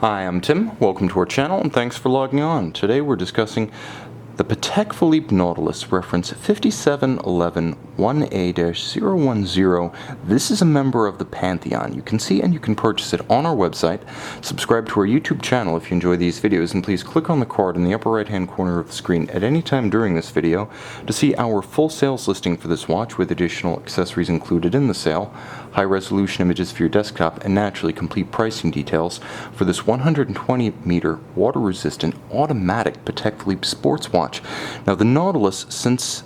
Hi, I'm Tim. Welcome to our channel and thanks for logging on. Today we're discussing the Patek Philippe Nautilus, reference 5711 1A-010. This is a member of the Pantheon. You can see and you can purchase it on our website. Subscribe to our YouTube channel if you enjoy these videos, and please click on the card in the upper right hand corner of the screen at any time during this video to see our full sales listing for this watch with additional accessories included in the sale, high resolution images for your desktop, and naturally complete pricing details for this 120 meter water resistant automatic Patek Philippe sports watch. Now the Nautilus, since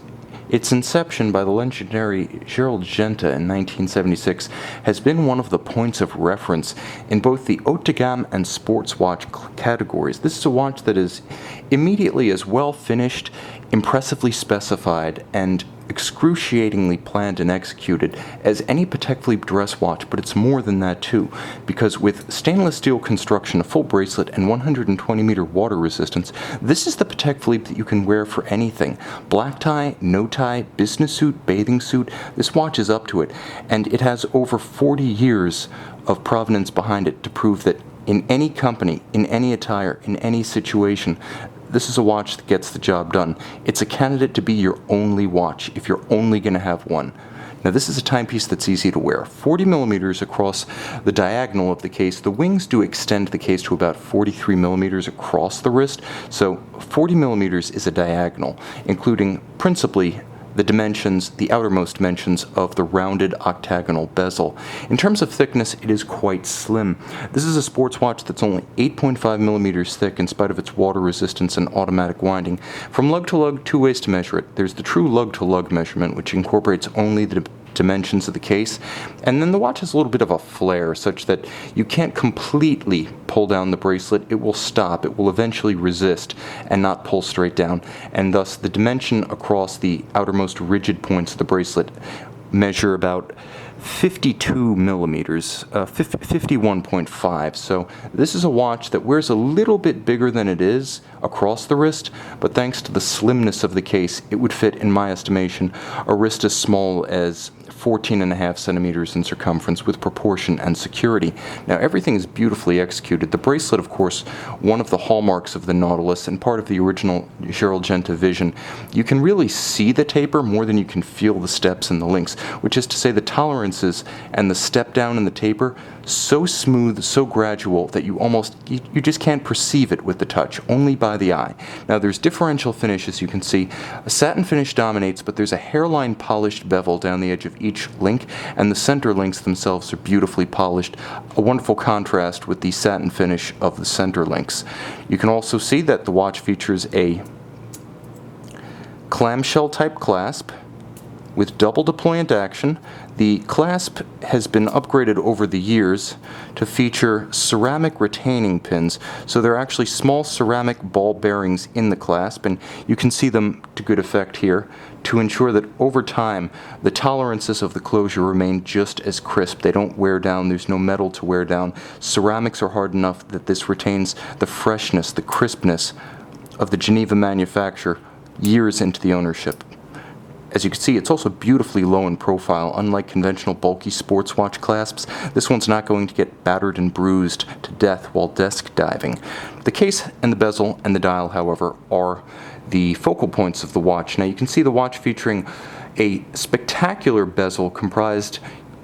its inception by the legendary Gerald Genta in 1976, has been one of the points of reference in both the haute de gamme and sports watch categories. This is a watch that is immediately as well finished, impressively specified, and excruciatingly planned and executed as any Patek Philippe dress watch, but it's more than that too, because with stainless steel construction, a full bracelet, and 120 meter water resistance, this is the Patek Philippe that you can wear for anything. Black tie, no tie, business suit, bathing suit, this watch is up to it, and it has over 40 years of provenance behind it to prove that in any company, in any attire, in any situation, this is a watch that gets the job done. It's a candidate to be your only watch if you're only going to have one. Now this is a timepiece that's easy to wear. 40 millimeters across the diagonal of the case. The wings do extend the case to about 43 millimeters across the wrist, so 40 millimeters is a diagonal, including principally the dimensions, the outermost dimensions of the rounded octagonal bezel. In terms of thickness, it is quite slim. This is a sports watch that's only 8.5 millimeters thick in spite of its water resistance and automatic winding. From lug to lug, two ways to measure it. There's the true lug to lug measurement, which incorporates only the dimensions of the case, and then the watch has a little bit of a flare such that you can't completely pull down the bracelet. It will stop. It will eventually resist and not pull straight down, and thus the dimension across the outermost rigid points of the bracelet measure about 52 millimeters, 51.5. So this is a watch that wears a little bit bigger than it is across the wrist, but thanks to the slimness of the case, it would fit, in my estimation, a wrist as small as 14.5 centimeters in circumference with proportion and security. Now everything is beautifully executed. The bracelet, of course, one of the hallmarks of the Nautilus and part of the original Gerald Genta vision. You can really see the taper more than you can feel the steps and the links, which is to say the tolerances and the step down in the taper so smooth, so gradual that you just can't perceive it with the touch, only by the eye. Now there's differential finishes. You can see a satin finish dominates, but there's a hairline polished bevel down the edge of each link, and the center links themselves are beautifully polished, a wonderful contrast with the satin finish of the center links. You can also see that the watch features a clamshell type clasp with double deployant action. The clasp has been upgraded over the years to feature ceramic retaining pins, so there are actually small ceramic ball bearings in the clasp, and you can see them to good effect here to ensure that over time the tolerances of the closure remain just as crisp. They don't wear down. There's no metal to wear down. Ceramics are hard enough that this retains the freshness, the crispness of the Geneva manufacture years into the ownership. As you can see, it's also beautifully low in profile. Unlike conventional bulky sports watch clasps, this one's not going to get battered and bruised to death while desk diving. The case and the bezel and the dial, however, are the focal points of the watch. Now you can see the watch featuring a spectacular bezel comprised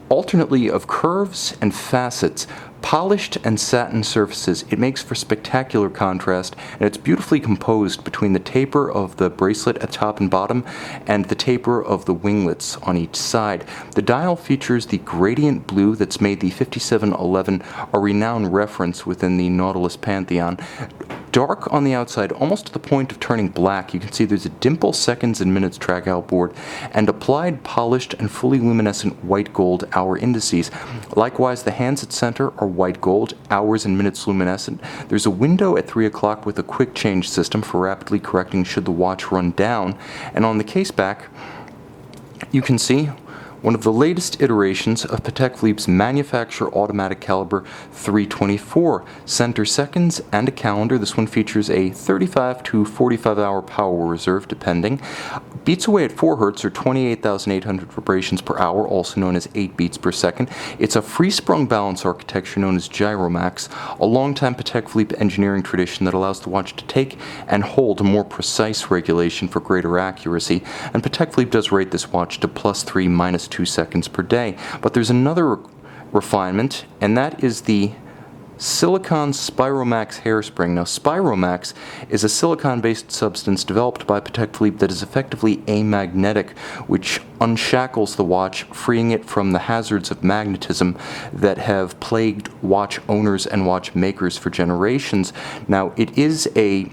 alternately of curves and facets, polished and satin surfaces. It makes for spectacular contrast, and it's beautifully composed between the taper of the bracelet at top and bottom and the taper of the winglets on each side. The dial features the gradient blue that's made the 5711 a renowned reference within the Nautilus Pantheon. Dark on the outside, almost to the point of turning black. You can see there's a dimple seconds and minutes track outboard and applied polished and fully luminescent white gold hour indices. Likewise, the hands at center are white gold, hours and minutes luminescent. There's a window at 3 o'clock with a quick change system for rapidly correcting should the watch run down. And on the case back, you can see one of the latest iterations of Patek Philippe's manufacturer automatic caliber 324 center seconds and a calendar. This one features a 35 to 45 hour power reserve depending. beats away at 4 Hz or 28,800 vibrations per hour, also known as 8 beats per second. It's a free-sprung balance architecture known as Gyromax, a long-time Patek Philippe engineering tradition that allows the watch to take and hold a more precise regulation for greater accuracy, and Patek Philippe does rate this watch to +3, -2 seconds per day. But there's another refinement, and that is the silicon Spiromax hairspring. Now, Spiromax is a silicon-based substance developed by Patek Philippe that is effectively amagnetic, which unshackles the watch, freeing it from the hazards of magnetism that have plagued watch owners and watch makers for generations. Now, it is a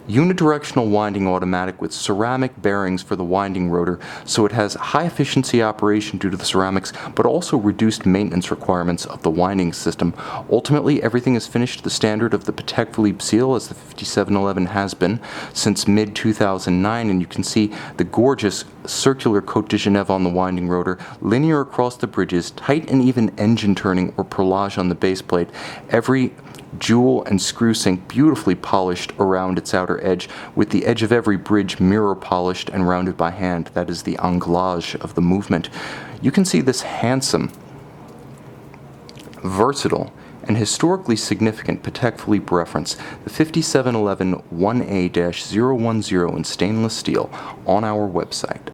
unidirectional winding automatic with ceramic bearings for the winding rotor, so it has high efficiency operation due to the ceramics, but also reduced maintenance requirements of the winding system. Ultimately, everything is finished to the standard of the Patek Philippe seal, as the 5711 has been since mid-2009, and you can see the gorgeous circular Côte de Genève on the winding rotor, linear across the bridges, tight and even engine turning or perlage on the base plate. Every jewel and screw sink beautifully polished around its outer edge, with the edge of every bridge mirror polished and rounded by hand. That is the anglage of the movement. You can see this handsome, versatile, and historically significant Patek Philippe reference, the 5711 1A-010 in stainless steel, on our website.